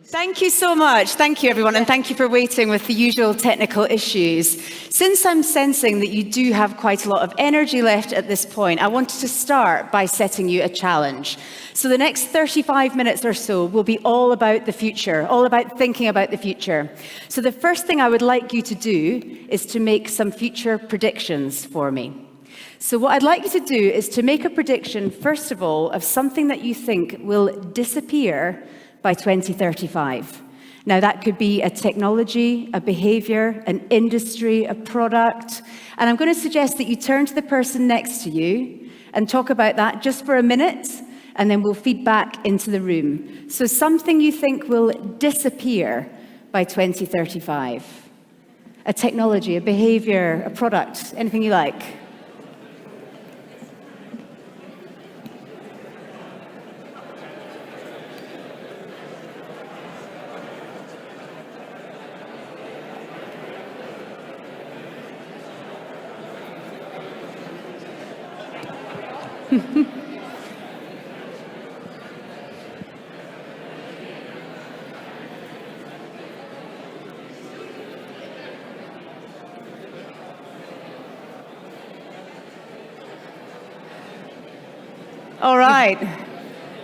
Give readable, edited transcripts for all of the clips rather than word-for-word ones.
Thank you so much. Thank you, everyone, and thank you for waiting with the usual technical issues. Since I'm sensing that you do have quite a lot of energy left at this point, I wanted to start by setting you a challenge. So the next 35 minutes or so will be all about the future, all about thinking about the future. So the first thing I would like you to do is to make some future predictions for me. So what I'd like you to do is to make a prediction, first of all, of something that you think will disappear by 2035. Now, that could be a technology, a behavior, an industry, a product. And I'm going to suggest that you turn to the person next to you and talk about that just for a minute, and then we'll feed back into the room. So something you think will disappear by 2035. A technology, a behavior, a product, anything you like. All right,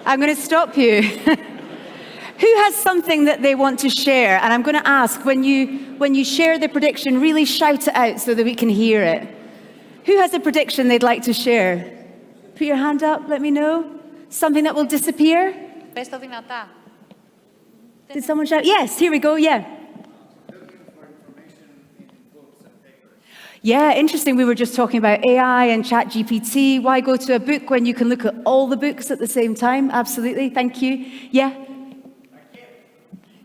I'm going to stop you. Who has something that they want to share? And I'm going to ask, when you share the prediction, really shout it out so that we can hear it. Who has a prediction they'd like to share? Put your hand up, let me know. Something that will disappear? Did someone shout? Yes, here we go, yeah. Yeah, interesting. We were just talking about AI and ChatGPT. Why go to a book when you can look at all the books at the same time? Absolutely, thank you. Yeah?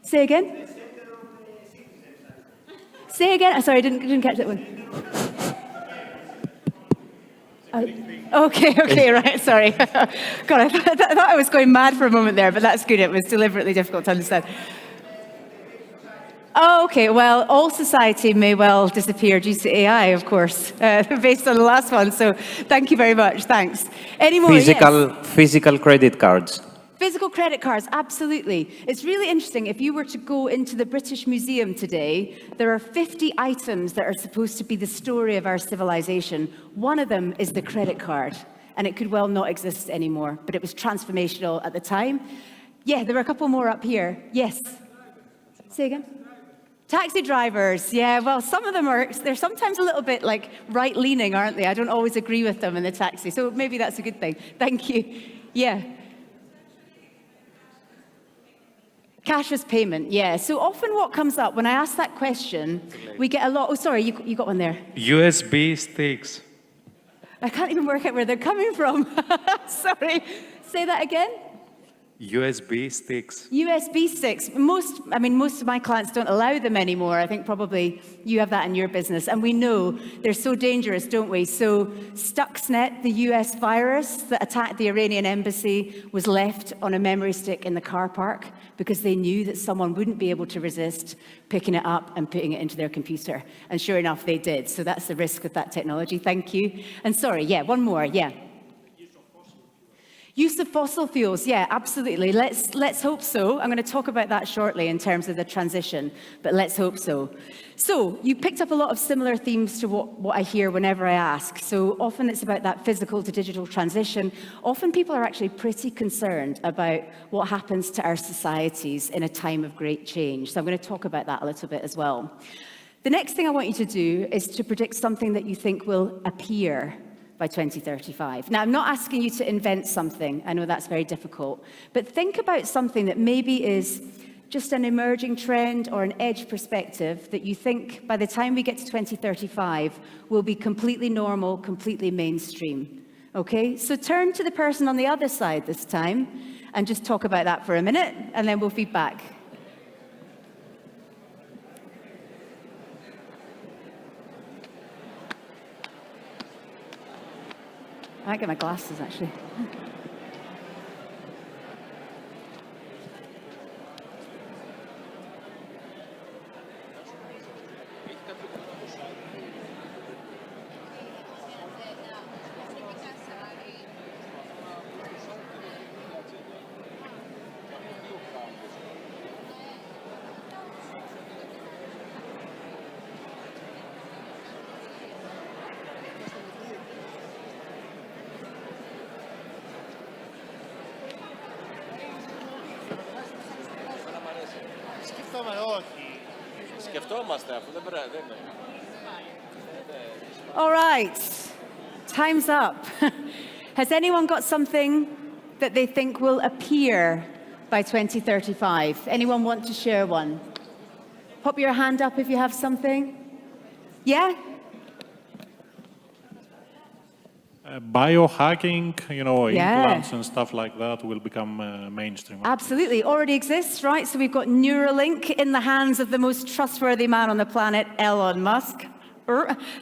Say again? Say again? Sorry, I didn't catch that one. Okay, right, sorry. God, I thought I was going mad for a moment there, but that's good. It was deliberately difficult to understand. Oh, okay, well, all society may well disappear due to AI, of course, based on the last one. So thank you very much, thanks. Any more? Physical credit cards. Physical credit cards, absolutely. It's really interesting. If you were to go into the British Museum today, there are 50 items that are supposed to be the story of our civilization. One of them is the credit card, and it could well not exist anymore, but it was transformational at the time. Yeah, there were a couple more up here. Yes. Say again? Taxi drivers, yeah, well, some of them they're sometimes a little bit like right-leaning, aren't they? I don't always agree with them in the taxi, so maybe that's a good thing. Thank you. Yeah. Cashless payment, yeah. So often what comes up when I ask that question, we get a lot, oh, sorry, you got one there. USB sticks. I can't even work out where they're coming from. Sorry, say that again. USB sticks. USB sticks. Most of my clients don't allow them anymore. I think probably you have that in your business. And we know they're so dangerous, don't we? So Stuxnet, the US virus that attacked the Iranian embassy, was left on a memory stick in the car park because they knew that someone wouldn't be able to resist picking it up and putting it into their computer. And sure enough, they did. So that's the risk with that technology. Thank you. And sorry, yeah, one more, yeah. Use of fossil fuels, yeah, absolutely. Let's hope so. I'm going to talk about that shortly in terms of the transition, but let's hope so. So you picked up a lot of similar themes to what I hear whenever I ask. So often it's about that physical to digital transition. Often people are actually pretty concerned about what happens to our societies in a time of great change. So I'm going to talk about that a little bit as well. The next thing I want you to do is to predict something that you think will appear by 2035. Now, I'm not asking you to invent something. I know that's very difficult. But think about something that maybe is just an emerging trend or an edge perspective that you think by the time we get to 2035 will be completely normal, completely mainstream. Okay? So turn to the person on the other side this time and just talk about that for a minute, and then we'll feed back. I might get my glasses, actually. All right, time's up. Has anyone got something that they think will appear by 2035? Anyone want to share one? Pop your hand up if you have something. Yeah? Biohacking, Yeah. implants and stuff like that will become mainstream. Absolutely, already exists, right? So we've got Neuralink in the hands of the most trustworthy man on the planet, Elon Musk.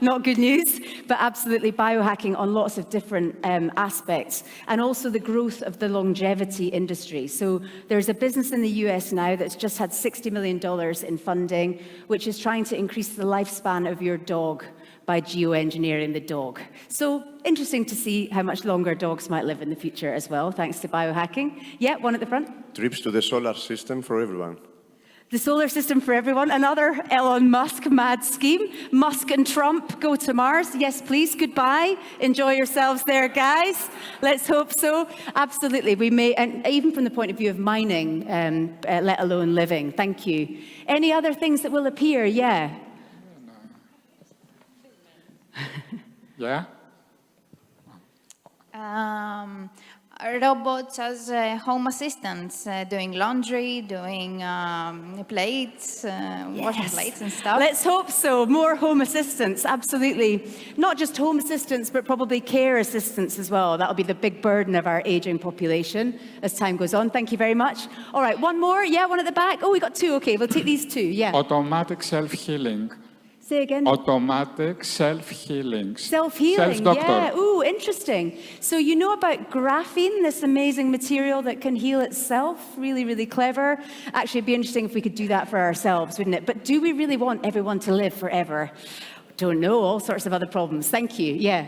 Not good news, but absolutely biohacking on lots of different aspects, and also the growth of the longevity industry. So there's a business in the US now that's just had $60 million in funding, which is trying to increase the lifespan of your dog by geoengineering the dog. So interesting to see how much longer dogs might live in the future as well, thanks to biohacking. Yeah, one at the front. Trips to the solar system for everyone. The solar system for everyone, another Elon Musk mad scheme. Musk and Trump go to Mars. Yes, please, goodbye. Enjoy yourselves there, guys. Let's hope so. Absolutely, we may, and even from the point of view of mining, let alone living. Thank you. Any other things that will appear? Yeah. Yeah? Robots as home assistants, doing laundry, doing plates, washing plates and stuff. Let's hope so. More home assistants, absolutely. Not just home assistants, but probably care assistants as well. That'll be the big burden of our aging population as time goes on. Thank you very much. All right, one more. Yeah, one at the back. Oh, we got two. Okay, we'll take these two. Yeah. Automatic self-healing. Say again. Automatic self-healing. Self-healing, Self-doctor. yeah. Ooh, interesting. So you know about graphene, this amazing material that can heal itself? Really, really clever. Actually, it'd be interesting if we could do that for ourselves, wouldn't it? But do we really want everyone to live forever? Don't know, all sorts of other problems. Thank you, yeah.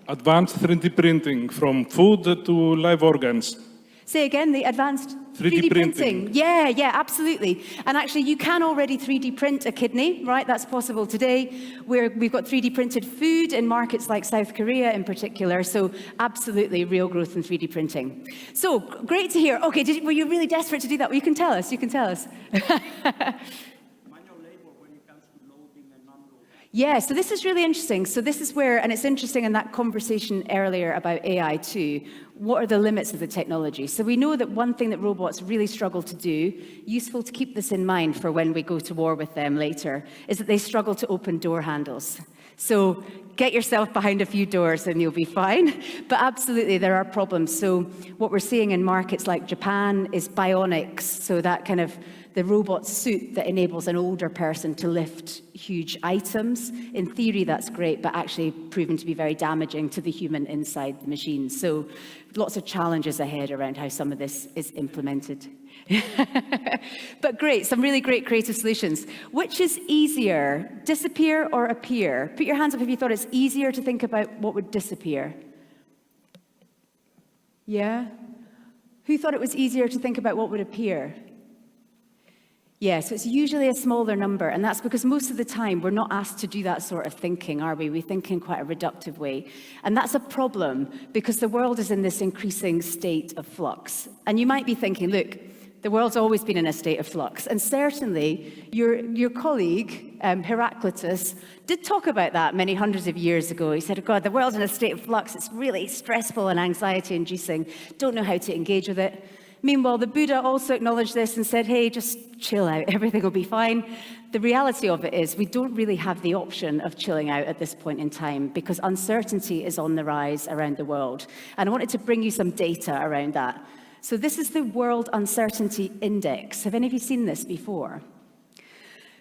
Advanced 3D printing from food to live organs. Say again, the advanced 3D printing. Yeah, absolutely. And actually, you can already 3D print a kidney, right? That's possible today. We've got 3D printed food in markets like South Korea in particular. So absolutely real growth in 3D printing. So great to hear. Okay, were you really desperate to do that? Well, you can tell us. Yeah, so this is really interesting. So this is where, and it's interesting in that conversation earlier about AI too, what are the limits of the technology? So we know that one thing that robots really struggle to do, useful to keep this in mind for when we go to war with them later, is that they struggle to open door handles. So get yourself behind a few doors and you'll be fine. But absolutely, there are problems. So what we're seeing in markets like Japan is bionics, so that kind of the robot suit that enables an older person to lift huge items. In theory, that's great, but actually proven to be very damaging to the human inside the machine. So lots of challenges ahead around how some of this is implemented. But great, some really great creative solutions. Which is easier, disappear or appear? Put your hands up if you thought it's easier to think about what would disappear. Yeah? Who thought it was easier to think about what would appear? Yeah, so it's usually a smaller number, and that's because most of the time we're not asked to do that sort of thinking, are we? We think in quite a reductive way. And that's a problem because the world is in this increasing state of flux. And you might be thinking, look, the world's always been in a state of flux. And certainly your colleague, Heraclitus, did talk about that many hundreds of years ago. He said, oh God, the world's in a state of flux. It's really stressful and anxiety-inducing. Don't know how to engage with it. Meanwhile, the Buddha also acknowledged this and said, hey, just chill out, everything will be fine. The reality of it is we don't really have the option of chilling out at this point in time because uncertainty is on the rise around the world. And I wanted to bring you some data around that. So this is the World Uncertainty Index. Have any of you seen this before?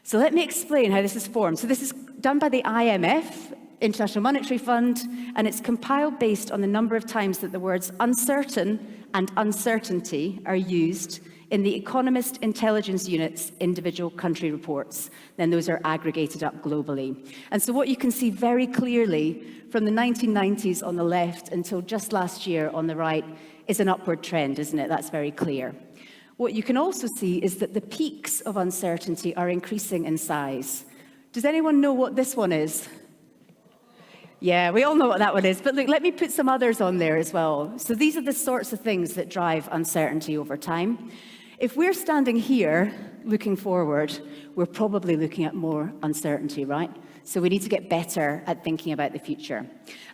So let me explain how this is formed. So this is done by the IMF, International Monetary Fund, and it's compiled based on the number of times that the words uncertain and uncertainty are used in the Economist Intelligence Unit's individual country reports. Then those are aggregated up globally. And so what you can see very clearly from the 1990s on the left until just last year on the right is an upward trend, isn't it? That's very clear. What you can also see is that the peaks of uncertainty are increasing in size. Does anyone know what this one is? Yeah, we all know what that one is, but look, let me put some others on there as well. So these are the sorts of things that drive uncertainty over time. If we're standing here looking forward, we're probably looking at more uncertainty, right? So we need to get better at thinking about the future.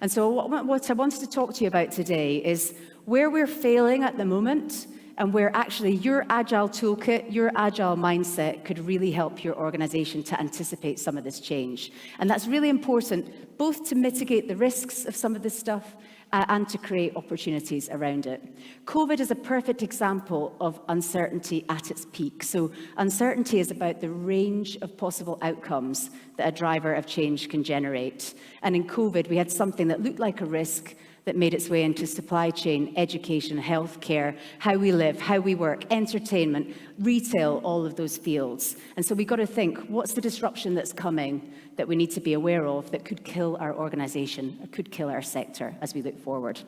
And so what I wanted to talk to you about today is where we're failing at the moment and where actually your Agile toolkit, your Agile mindset could really help your organization to anticipate some of this change. And that's really important, both to mitigate the risks of some of this stuff and to create opportunities around it. COVID is a perfect example of uncertainty at its peak. So uncertainty is about the range of possible outcomes that a driver of change can generate. And in COVID, we had something that looked like a risk that made its way into supply chain, education, healthcare, how we live, how we work, entertainment, retail, all of those fields. And so we've got to think, what's the disruption that's coming that we need to be aware of that could kill our organization, or could kill our sector as we look forward?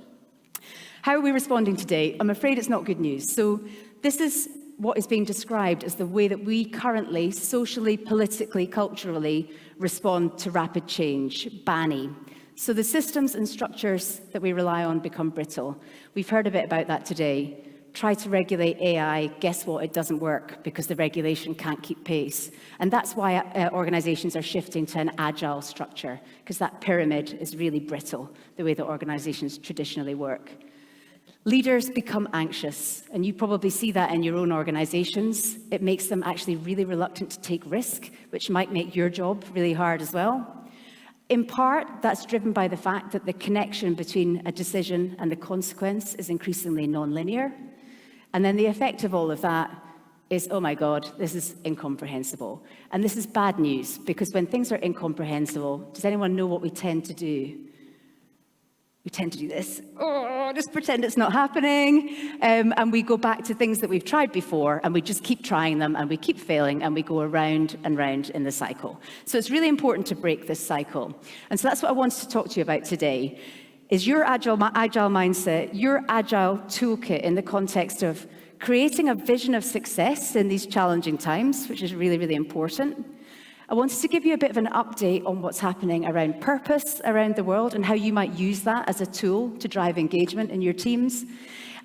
How are we responding today? I'm afraid it's not good news. So this is what is being described as the way that we currently, socially, politically, culturally, respond to rapid change, BANI. So the systems and structures that we rely on become brittle. We've heard a bit about that today. Try to regulate AI, guess what, it doesn't work because the regulation can't keep pace. And that's why organizations are shifting to an agile structure, because that pyramid is really brittle, the way that organizations traditionally work. Leaders become anxious, and you probably see that in your own organizations. It makes them actually really reluctant to take risk, which might make your job really hard as well. In part, that's driven by the fact that the connection between a decision and the consequence is increasingly non-linear. And then the effect of all of that is, oh my God, this is incomprehensible. And this is bad news, because when things are incomprehensible, does anyone know what we tend to do? We tend to do this, just pretend it's not happening, and we go back to things that we've tried before, and we just keep trying them, and we keep failing, and we go around and round in the cycle. So it's really important to break this cycle. And so that's what I wanted to talk to you about today, is your agile mindset, your agile toolkit in the context of creating a vision of success in these challenging times, which is really, really important. I wanted to give you a bit of an update on what's happening around purpose around the world and how you might use that as a tool to drive engagement in your teams.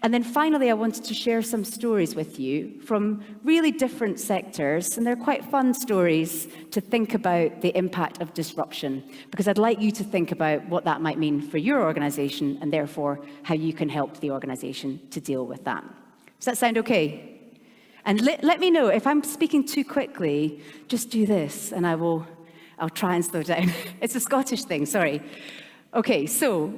And then finally, I wanted to share some stories with you from really different sectors, and they're quite fun stories to think about the impact of disruption, because I'd like you to think about what that might mean for your organization and therefore how you can help the organization to deal with that. Does that sound okay? And let me know if I'm speaking too quickly, just do this and I'll try and slow down. It's a Scottish thing, sorry. Okay, so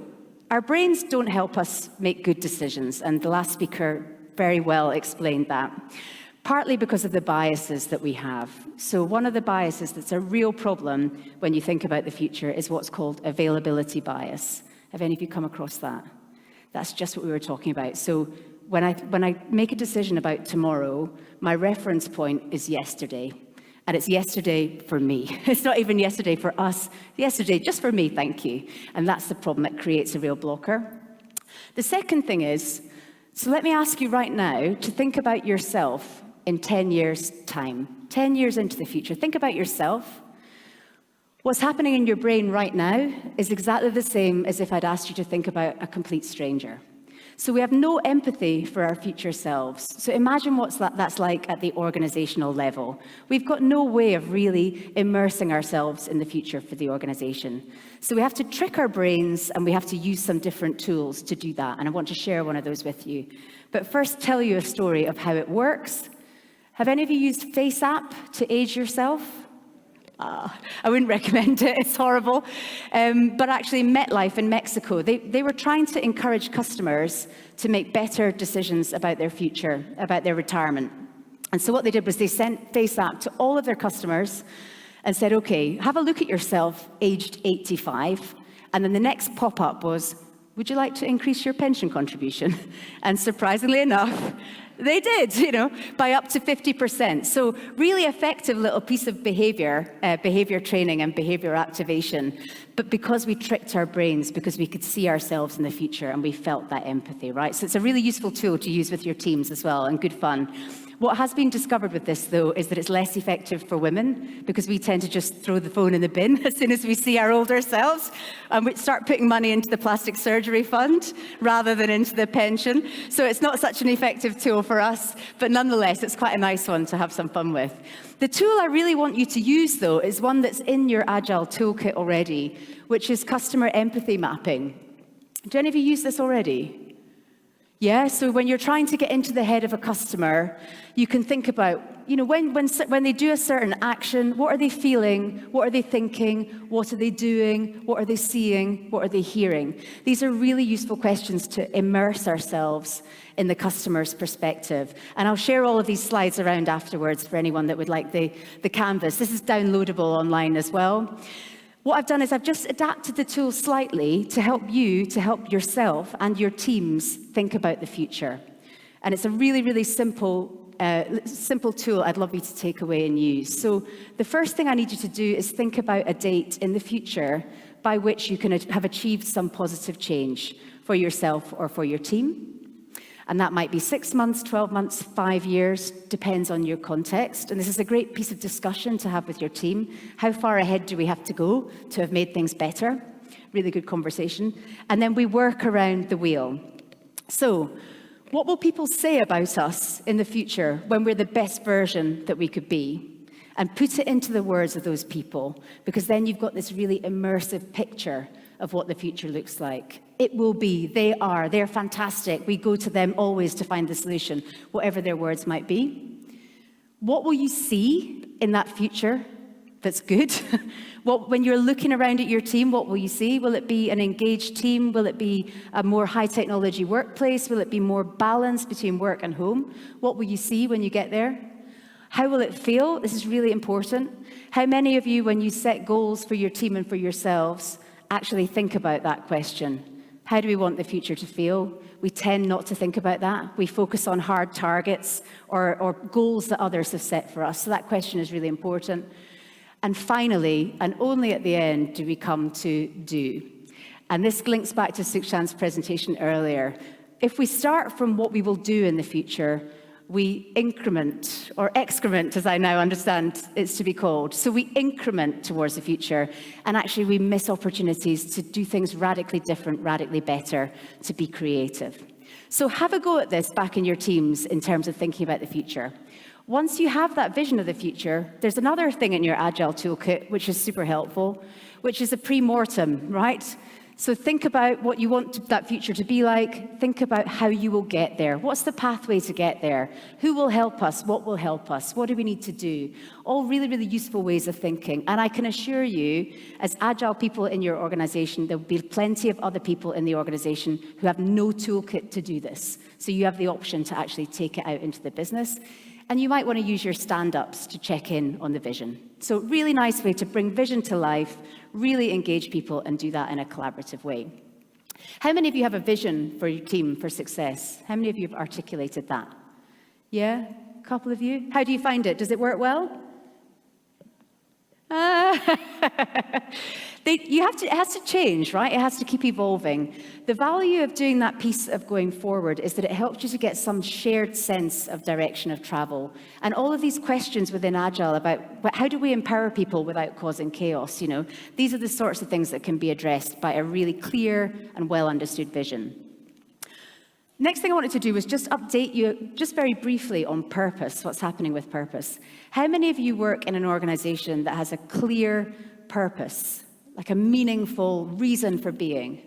our brains don't help us make good decisions, and the last speaker very well explained that, partly because of the biases that we have. So one of the biases that's a real problem when you think about the future is what's called availability bias. Have any of you come across that? That's just what we were talking about. So when I make a decision about tomorrow, my reference point is yesterday. And it's yesterday for me. It's not even yesterday for us. Yesterday just for me, thank you. And that's the problem that creates a real blocker. The second thing is, so let me ask you right now to think about yourself in 10 years' time. 10 years into the future. Think about yourself. What's happening in your brain right now is exactly the same as if I'd asked you to think about a complete stranger. So we have no empathy for our future selves. So imagine what that's like at the organizational level. We've got no way of really immersing ourselves in the future for the organization. So we have to trick our brains, and we have to use some different tools to do that. And I want to share one of those with you. But first, tell you a story of how it works. Have any of you used FaceApp to age yourself? I wouldn't recommend it, it's horrible. But actually MetLife in Mexico, they were trying to encourage customers to make better decisions about their future, about their retirement. And so what they did was they sent FaceApp to all of their customers and said, okay, have a look at yourself aged 85. And then the next pop-up was, would you like to increase your pension contribution? And surprisingly enough, they did, by up to 50%. So really effective little piece of behavior training and behavior activation. But because we tricked our brains, because we could see ourselves in the future and we felt that empathy, right? So it's a really useful tool to use with your teams as well, and good fun. What has been discovered with this, though, is that it's less effective for women, because we tend to just throw the phone in the bin as soon as we see our older selves, and we start putting money into the plastic surgery fund rather than into the pension. So it's not such an effective tool for us, but nonetheless, it's quite a nice one to have some fun with. The tool I really want you to use, though, is one that's in your Agile toolkit already, which is customer empathy mapping. Do any of you use this already? Yeah, so when you're trying to get into the head of a customer, you can think about, when they do a certain action, what are they feeling? What are they thinking? What are they doing? What are they seeing? What are they hearing? These are really useful questions to immerse ourselves in the customer's perspective. And I'll share all of these slides around afterwards for anyone that would like the canvas. This is downloadable online as well. What I've done is I've just adapted the tool slightly to help you, to help yourself and your teams think about the future. And it's a really, really simple tool I'd love you to take away and use. So the first thing I need you to do is think about a date in the future by which you can have achieved some positive change for yourself or for your team. And that might be 6 months, 12 months, 5 years, depends on your context. And this is a great piece of discussion to have with your team. How far ahead do we have to go to have made things better? Really good conversation. And then we work around the wheel. So, what will people say about us in the future when we're the best version that we could be? And put it into the words of those people, because then you've got this really immersive picture of what the future looks like. It will be, they're fantastic. We go to them always to find the solution, whatever their words might be. What will you see in that future that's good? When you're looking around at your team, what will you see? Will it be an engaged team? Will it be a more high technology workplace? Will it be more balance between work and home? What will you see when you get there? How will it feel? This is really important. How many of you, when you set goals for your team and for yourselves, actually think about that question? How do we want the future to feel? We tend not to think about that. We focus on hard targets or goals that others have set for us. So that question is really important. And finally, and only at the end, do we come to do. And this links back to Sukshan's presentation earlier. If we start from what we will do in the future, we increment, or excrement, as I now understand it's to be called. So we increment towards the future, and actually we miss opportunities to do things radically different, radically better, to be creative. So have a go at this back in your teams in terms of thinking about the future. Once you have that vision of the future, there's another thing in your Agile toolkit which is super helpful, which is a pre-mortem, right? So think about what you want that future to be like. Think about how you will get there. What's the pathway to get there? Who will help us? What will help us? What do we need to do? All really, really useful ways of thinking. And I can assure you, as Agile people in your organization, there will be plenty of other people in the organization who have no toolkit to do this. So you have the option to actually take it out into the business. And you might want to use your stand-ups to check in on the vision. So really nice way to bring vision to life, really engage people, and do that in a collaborative way. How many of you have a vision for your team for success? How many of you have articulated that? Yeah? A couple of you? How do you find it? Does it work well? It has to change, right? It has to keep evolving. The value of doing that piece of going forward is that it helps you to get some shared sense of direction of travel. And all of these questions within Agile about how do we empower people without causing chaos, these are the sorts of things that can be addressed by a really clear and well understood vision. Next thing I wanted to do was just update you just very briefly on purpose, what's happening with purpose. How many of you work in an organization that has a clear purpose, like a meaningful reason for being?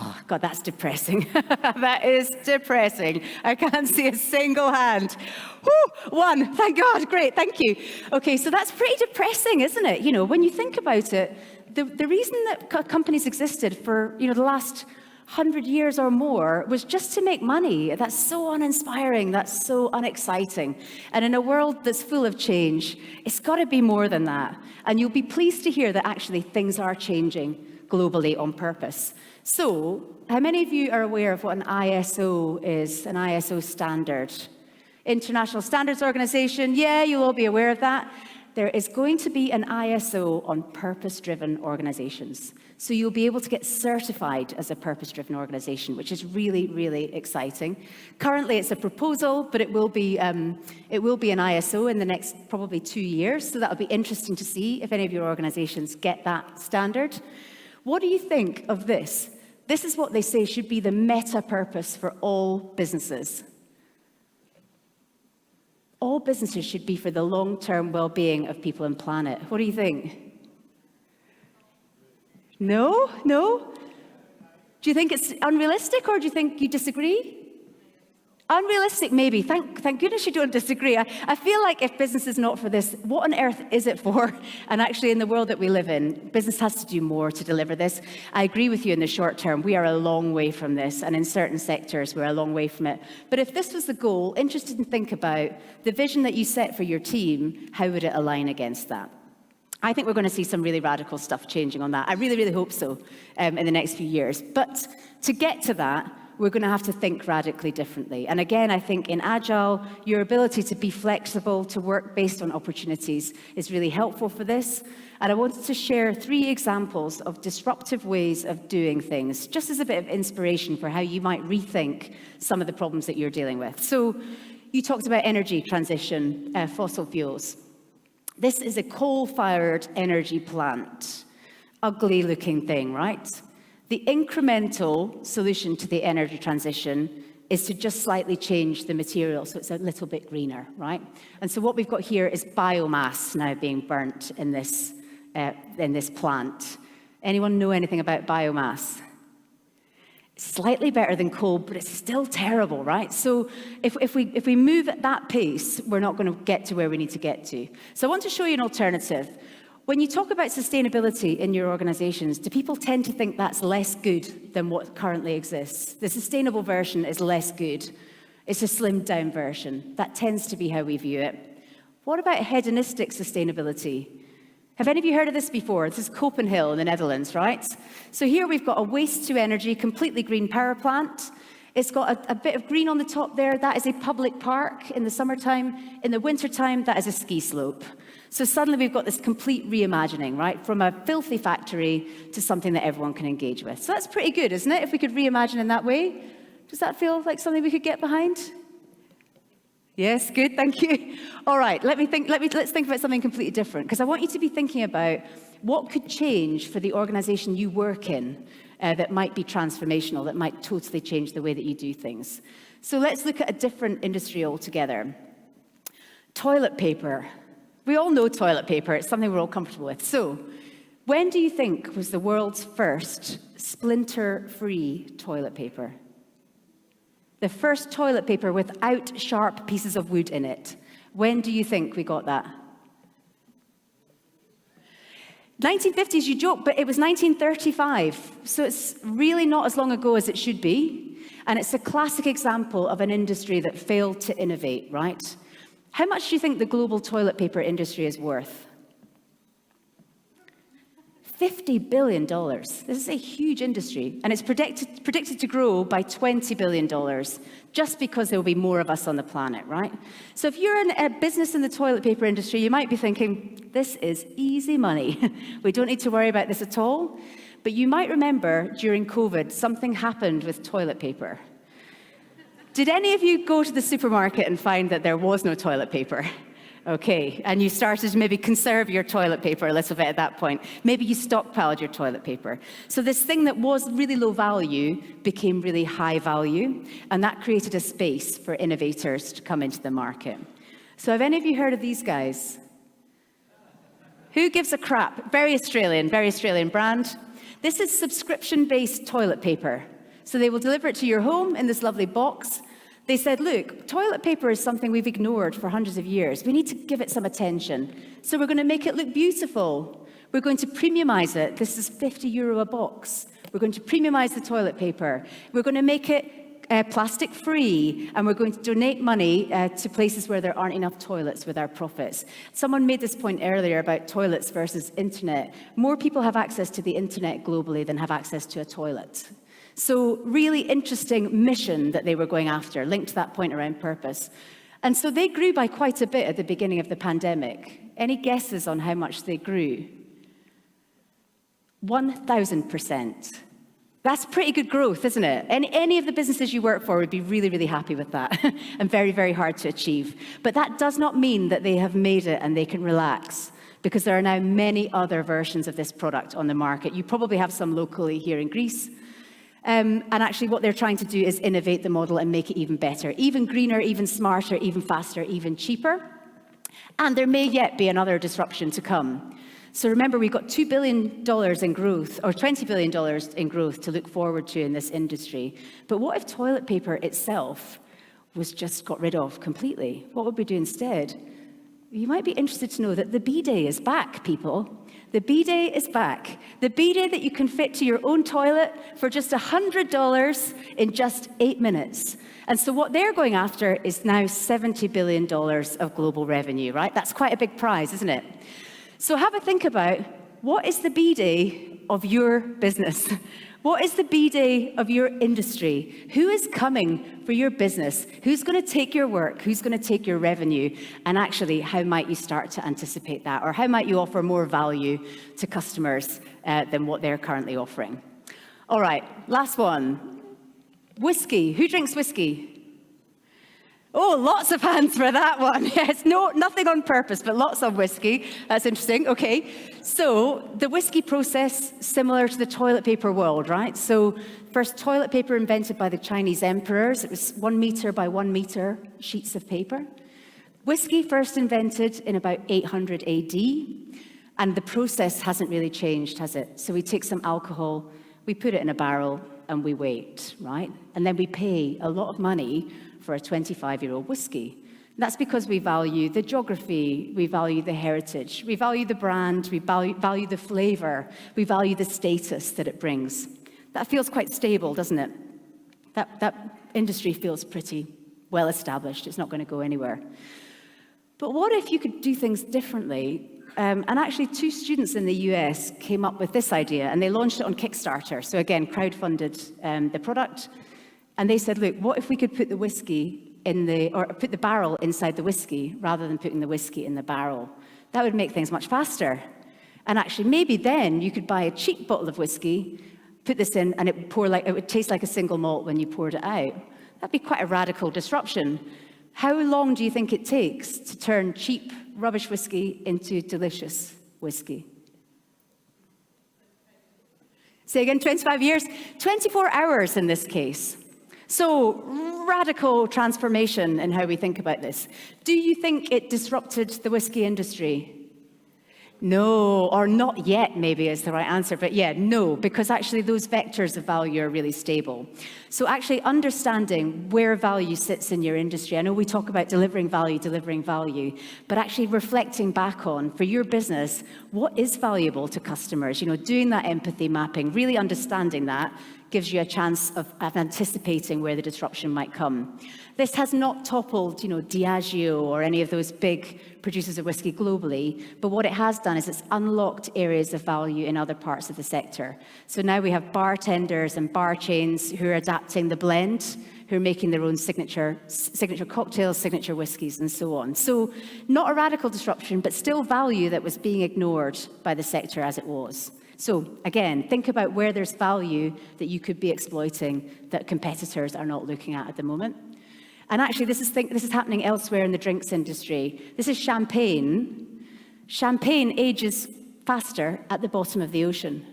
Oh, God, that's depressing. That is depressing. I can't see a single hand. Whew, one, thank God, great, thank you. Okay, so that's pretty depressing, isn't it? When you think about it, the reason that companies existed for, the last 100 years or more was just to make money. That's so uninspiring. That's so unexciting. And in a world that's full of change, it's got to be more than that. And you'll be pleased to hear that actually things are changing globally on purpose. So, how many of you are aware of what an ISO is, an ISO standard? International Standards Organization, yeah, you'll all be aware of that. There is going to be an ISO on purpose-driven organizations. So you'll be able to get certified as a purpose-driven organization, which is really, really exciting. Currently, it's a proposal, but it will be an ISO in the next probably 2 years. So that'll be interesting to see if any of your organizations get that standard. What do you think of this? This is what they say should be the meta purpose for all businesses. All businesses should be for the long-term well-being of people and planet. What do you think? No? No? Do you think it's unrealistic, or do you think you disagree? Unrealistic, maybe. Thank goodness you don't disagree. I feel like if business is not for this, what on earth is it for? And actually, in the world that we live in, business has to do more to deliver this. I agree with you in the short term. We are a long way from this, and in certain sectors, we're a long way from it. But if this was the goal, interested in think about the vision that you set for your team, how would it align against that? I think we're going to see some really radical stuff changing on that. I really, really hope so in the next few years. But to get to that, we're going to have to think radically differently. And again, I think in Agile, your ability to be flexible, to work based on opportunities is really helpful for this. And I wanted to share 3 examples of disruptive ways of doing things, just as a bit of inspiration for how you might rethink some of the problems that you're dealing with. So you talked about energy transition, fossil fuels. This is a coal-fired energy plant. Ugly looking thing, right? The incremental solution to the energy transition is to just slightly change the material so it's a little bit greener, right? And so what we've got here is biomass now being burnt in this plant. Anyone know anything about biomass? Slightly better than coal, but it's still terrible, right? So if we move at that pace, we're not going to get to where we need to get to. So I want to show you an alternative. When you talk about sustainability in your organizations, do people tend to think that's less good than what currently exists? The sustainable version is less good. It's a slimmed down version. That tends to be how we view it. What about hedonistic sustainability? Have any of you heard of this before? This is Copenhagen in the Netherlands, right? So here we've got a waste-to-energy, completely green power plant. It's got a bit of green on the top there. That is a public park in the summertime. In the wintertime, that is a ski slope. So suddenly we've got this complete reimagining, right? From a filthy factory to something that everyone can engage with. So that's pretty good, isn't it? If we could reimagine in that way. Does that feel like something we could get behind? Yes, good, thank you. All right, let's think about something completely different, because I want you to be thinking about what could change for the organization you work in that might be transformational, that might totally change the way that you do things. So let's look at a different industry altogether. Toilet paper. We all know toilet paper. It's something we're all comfortable with. So when do you think was the world's first splinter-free toilet paper? The first toilet paper without sharp pieces of wood in it. When do you think we got that? 1950s, you joke, but it was 1935. So it's really not as long ago as it should be. And it's a classic example of an industry that failed to innovate, right? How much do you think the global toilet paper industry is worth? $50 billion. This is a huge industry, and it's predicted to grow by $20 billion, just because there will be more of us on the planet, right? So if you're in a business in the toilet paper industry, you might be thinking, this is easy money. We don't need to worry about this at all. But you might remember during COVID, something happened with toilet paper. Did any of you go to the supermarket and find that there was no toilet paper? Okay, and you started to maybe conserve your toilet paper a little bit at that point. Maybe you stockpiled your toilet paper. So this thing that was really low value became really high value, and that created a space for innovators to come into the market. So have any of you heard of these guys? Who gives a crap? Very Australian brand. This is subscription-based toilet paper. So they will deliver it to your home in this lovely box. They said, look, toilet paper is something we've ignored for hundreds of years. We need to give it some attention. So we're going to make it look beautiful. We're going to premiumize it. This is €50 a box. We're going to premiumize the toilet paper. We're going to make it plastic-free, and we're going to donate money to places where there aren't enough toilets with our profits. Someone made this point earlier about toilets versus internet. More people have access to the internet globally than have access to a toilet. So really interesting mission that they were going after, linked to that point around purpose. And so they grew by quite a bit at the beginning of the pandemic. Any guesses on how much they grew? 1,000%. That's pretty good growth, isn't it? Any of the businesses you work for would be really, really happy with that and very, very hard to achieve. But that does not mean that they have made it and they can relax, because there are now many other versions of this product on the market. You probably have some locally here in Greece. And actually what they're trying to do is innovate the model and make it even better, even greener, even smarter, even faster, even cheaper. And there may yet be another disruption to come. So remember, we've got $2 billion in growth, or $20 billion in growth to look forward to in this industry. But what if toilet paper itself was just got rid of completely? What would we do instead? You might be interested to know that the bidet is back, people. The bidet is back. The bidet that you can fit to your own toilet for just $100 in just 8 minutes. And so what they're going after is now $70 billion of global revenue, right? That's quite a big prize, isn't it? So have a think about, what is the bidet of your business? What is the bidet of your industry? Who is coming for your business? Who's going to take your work? Who's going to take your revenue? And actually, how might you start to anticipate that? Or how might you offer more value to customers than what they're currently offering? All right, last one. Whiskey. Who drinks whiskey? Oh, lots of hands for that one. Yes, nothing on purpose, but lots of whiskey. That's interesting. Okay. So the whiskey process, similar to the toilet paper world, right? So first toilet paper invented by the Chinese emperors. It was 1 meter by 1 meter sheets of paper. Whiskey first invented in about 800 AD. And the process hasn't really changed, has it? So we take some alcohol, we put it in a barrel, and we wait, right? And then we pay a lot of money for a 25-year-old whiskey. And that's because we value the geography, we value the heritage, we value the brand, we value the flavor, we value the status that it brings. That feels quite stable, doesn't it? That industry feels pretty well established. It's not going to go anywhere. But what if you could do things differently? And actually, 2 students in the US came up with this idea, and they launched it on Kickstarter. So again, crowdfunded the product. And they said, look, what if we could put the whiskey or put the barrel inside the whiskey rather than putting the whiskey in the barrel? That would make things much faster. And actually, maybe then you could buy a cheap bottle of whiskey, put this in, and it would taste like a single malt when you poured it out. That'd be quite a radical disruption. How long do you think it takes to turn cheap rubbish whiskey into delicious whiskey? Say again, 25 years? 24 hours in this case. So, radical transformation in how we think about this. Do you think it disrupted the whiskey industry? No, or not yet, maybe is the right answer. But yeah, no, because actually those vectors of value are really stable. So actually understanding where value sits in your industry. I know we talk about delivering value, but actually reflecting back on, for your business, what is valuable to customers? You know, doing that empathy mapping, really understanding that, gives you a chance of anticipating where the disruption might come. This has not toppled, you know, Diageo or any of those big producers of whiskey globally, but what it has done is it's unlocked areas of value in other parts of the sector. So now we have bartenders and bar chains who are adapting the blend, who are making their own signature cocktails, signature whiskies, and so on. So not a radical disruption, but still value that was being ignored by the sector as it was. So again, think about where there's value that you could be exploiting that competitors are not looking at the moment. And actually, this is happening elsewhere in the drinks industry. This is champagne. Champagne ages faster at the bottom of the ocean.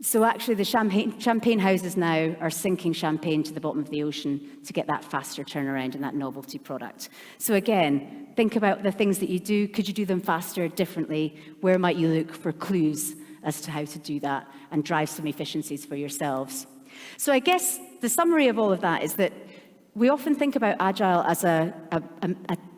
So actually, the champagne houses now are sinking champagne to the bottom of the ocean to get that faster turnaround and that novelty product. So again, think about the things that you do. Could you do them faster, differently? Where might you look for clues as to how to do that and drive some efficiencies for yourselves? So I guess the summary of all of that is that we often think about Agile as a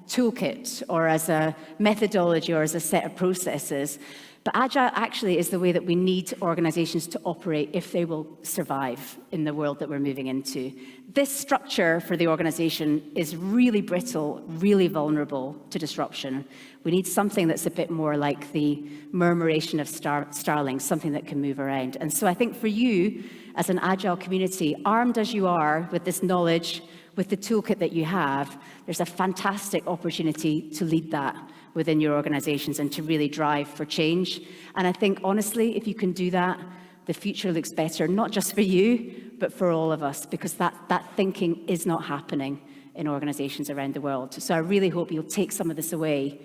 toolkit or as a methodology or as a set of processes. But Agile actually is the way that we need organizations to operate if they will survive in the world that we're moving into. This structure for the organization is really brittle, really vulnerable to disruption. We need something that's a bit more like the murmuration of starlings, something that can move around. And so I think for you, as an Agile community, armed as you are with this knowledge, with the toolkit that you have, there's a fantastic opportunity to lead that within your organizations and to really drive for change. And I think, honestly, if you can do that, the future looks better, not just for you, but for all of us, because that thinking is not happening in organizations around the world. So I really hope you'll take some of this away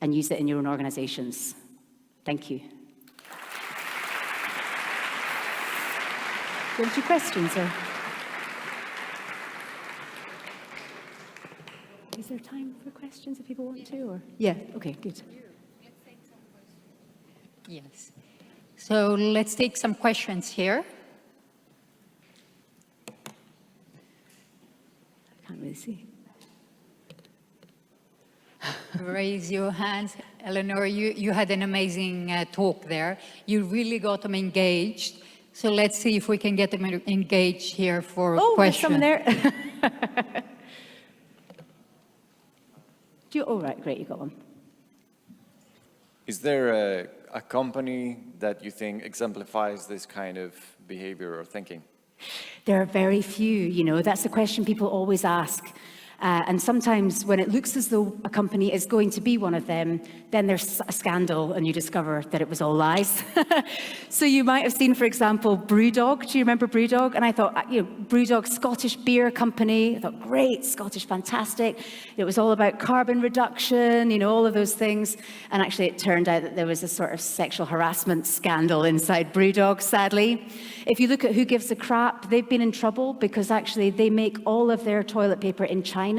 and use it in your own organizations. Thank you. you have 2 questions? Or? Is there time for questions if people want to? Or? Yeah, okay, good. Yes. So let's take some questions here. I can't really see. Raise your hands. Eleanor, you had an amazing talk there. You really got them engaged. So let's see if we can get them engaged here for Oh, there's questions. someone there. Right, great, you got one. Is there a company that you think exemplifies this kind of behavior or thinking? There are very few, that's the question people always ask. And sometimes when it looks as though a company is going to be one of them, then there's a scandal and you discover that it was all lies. So you might have seen, for example, Brewdog. Do you remember Brewdog? And I thought, Brewdog, Scottish beer company. I thought, great, Scottish, fantastic. It was all about carbon reduction, all of those things. And actually it turned out that there was a sort of sexual harassment scandal inside Brewdog, sadly. If you look at Who Gives a Crap, they've been in trouble because actually they make all of their toilet paper in China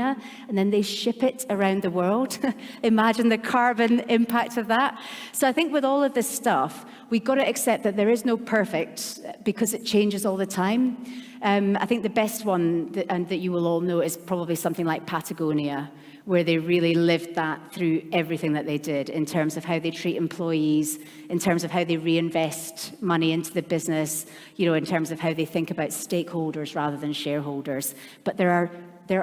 and then they ship it around the world. Imagine the carbon impact of that. So I think with all of this stuff, we've got to accept that there is no perfect because it changes all the time. I think the best one that you will all know is probably something like Patagonia, where they really lived that through everything that they did in terms of how they treat employees, in terms of how they reinvest money into the business, in terms of how they think about stakeholders rather than shareholders. But there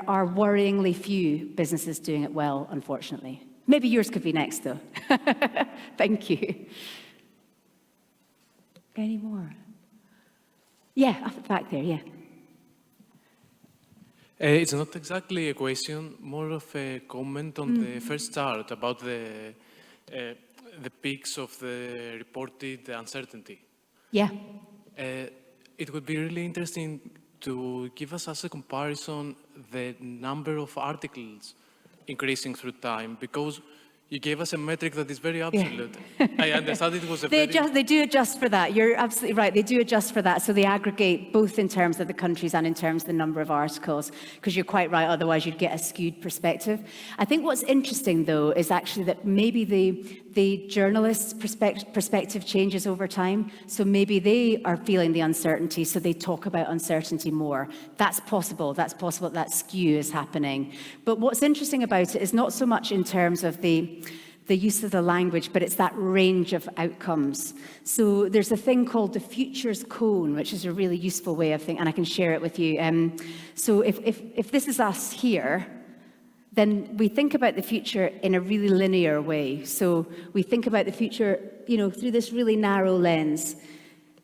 are worryingly few businesses doing it well, unfortunately. Maybe yours could be next, though. Thank you. Any more? Yeah, up at the back there, yeah. It's not exactly a question, more of a comment on the first chart about the peaks of the reported uncertainty. Yeah. It would be really interesting to give us as a comparison the number of articles increasing through time, because you gave us a metric that is very absolute. Yeah. I understand it was a they do adjust for that. You're absolutely right. They do adjust for that. So they aggregate both in terms of the countries and in terms of the number of articles, because you're quite right. Otherwise, you'd get a skewed perspective. I think what's interesting, though, is actually that maybe the journalist's perspective changes over time. So maybe they are feeling the uncertainty, so they talk about uncertainty more. That's possible. That's possible that skew is happening. But what's interesting about it is not so much in terms of the use of the language, but it's that range of outcomes. So there's a thing called the futures cone, which is a really useful way of thinking, and I can share it with you. So if this is us here, then we think about the future in a really linear way. So we think about the future, through this really narrow lens.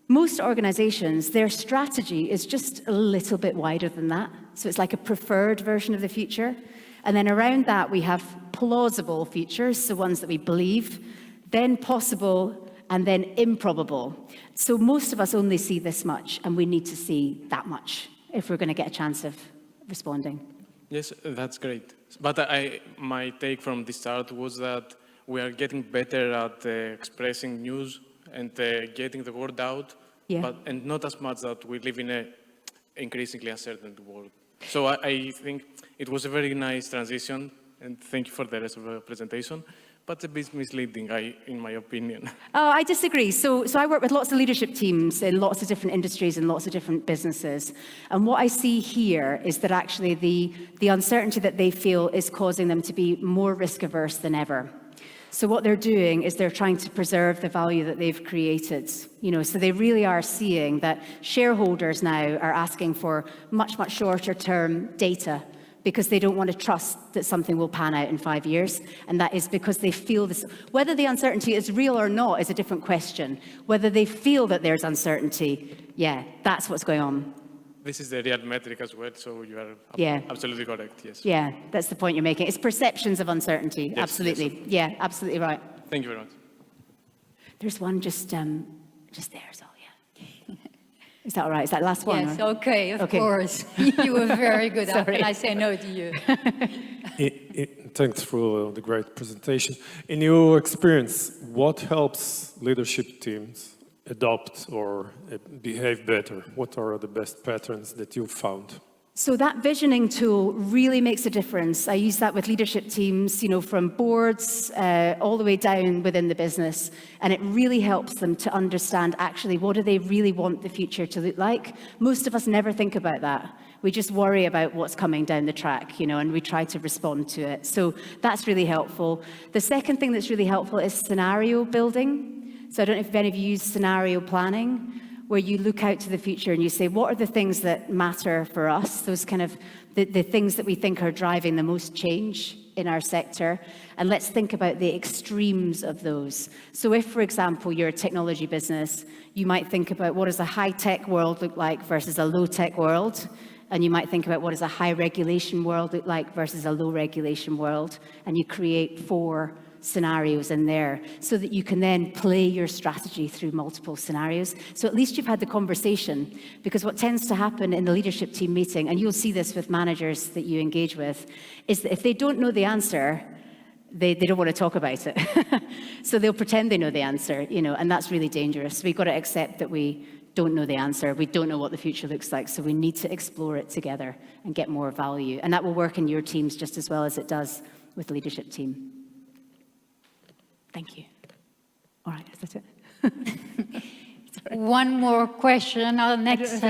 Most organizations, their strategy is just a little bit wider than that. So it's like a preferred version of the future. And then around that, we have plausible futures, so ones that we believe, then possible, and then improbable. So most of us only see this much, and we need to see that much if we're going to get a chance of responding. Yes, that's great. But my take from this chart was that we are getting better at expressing news and getting the word out, and not as much that we live in an increasingly uncertain world. So I think it was a very nice transition, and thank you for the rest of the presentation, but a bit misleading, in my opinion. Oh, I disagree. So I work with lots of leadership teams in lots of different industries and lots of different businesses. And what I see here is that actually the uncertainty that they feel is causing them to be more risk averse than ever. So what they're doing is they're trying to preserve the value that they've created. So they really are seeing that shareholders now are asking for much, much shorter term data because they don't want to trust that something will pan out in 5 years. And that is because they feel this. Whether the uncertainty is real or not is a different question. Whether they feel that there's uncertainty, that's what's going on. This is the real metric as well, so you are absolutely correct, yes. Yeah, that's the point you're making. It's perceptions of uncertainty, yes, absolutely. Yes. Yeah, absolutely right. Thank you very much. There's one just there as well, yeah. Is that all right? Is that the last one? Yes, okay, of course. You were very good. How can I say no to you? Thanks for the great presentation. In your experience, what helps leadership teams adopt or behave better? What are the best patterns that you've found? So that visioning tool really makes a difference. I use that with leadership teams, from boards all the way down within the business. And it really helps them to understand actually what do they really want the future to look like. Most of us never think about that. We just worry about what's coming down the track, and we try to respond to it. So that's really helpful. The second thing that's really helpful is scenario building. So I don't know if any of you use scenario planning, where you look out to the future and you say, what are the things that matter for us? Those kind of the things that we think are driving the most change in our sector. And let's think about the extremes of those. So if, for example, you're a technology business, you might think about what does a high-tech world look like versus a low-tech world. And you might think about what does a high-regulation world look like versus a low-regulation world. And you create 4 scenarios in there so that you can then play your strategy through multiple scenarios. So at least you've had the conversation, because what tends to happen in the leadership team meeting, and you'll see this with managers that you engage with, is that if they don't know the answer, they don't want to talk about it. So they'll pretend they know the answer, and that's really dangerous. We've got to accept that we don't know the answer. We don't know what the future looks like. So we need to explore it together and get more value. And that will work in your teams just as well as it does with the leadership team. Thank you. All right, that's it. One more question. Our next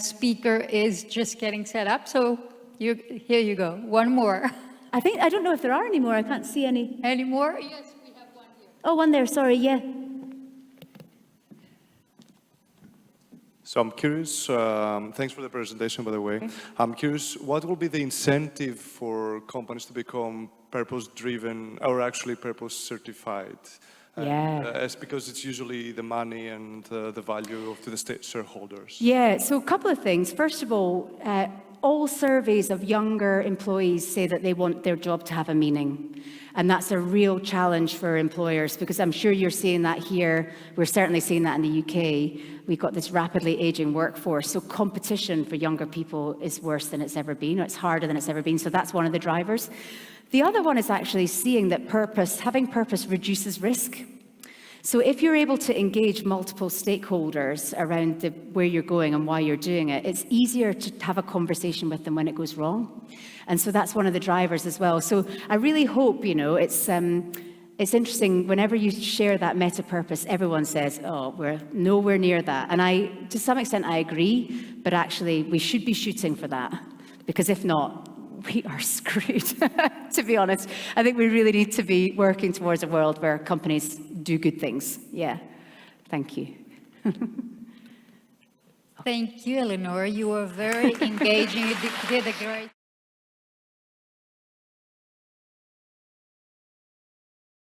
speaker is just getting set up. So here you go. One more. I don't know if there are any more. I can't see any. Any more? Yes, we have one here. Oh, one there. Sorry, yeah. So I'm curious, thanks for the presentation, by the way. I'm curious, what will be the incentive for companies to become purpose-driven or actually purpose-certified? It's because it's usually the money and the value to the state shareholders. Yeah, so a couple of things. First of all surveys of younger employees say that they want their job to have a meaning. And that's a real challenge for employers, because I'm sure you're seeing that here. We're certainly seeing that in the UK. We've got this rapidly aging workforce. So competition for younger people is worse than it's ever been, or it's harder than it's ever been. So that's one of the drivers. The other one is actually seeing that having purpose reduces risk. So if you're able to engage multiple stakeholders around where you're going and why you're doing it, it's easier to have a conversation with them when it goes wrong. And so that's one of the drivers as well. So I really hope, it's interesting, whenever you share that meta purpose, everyone says, oh, we're nowhere near that. And to some extent, I agree, but actually we should be shooting for that, because if not, we are screwed, to be honest. I think we really need to be working towards a world where companies do good things. Yeah. Thank you. Thank you, Eleanor. You were very engaging. You did a great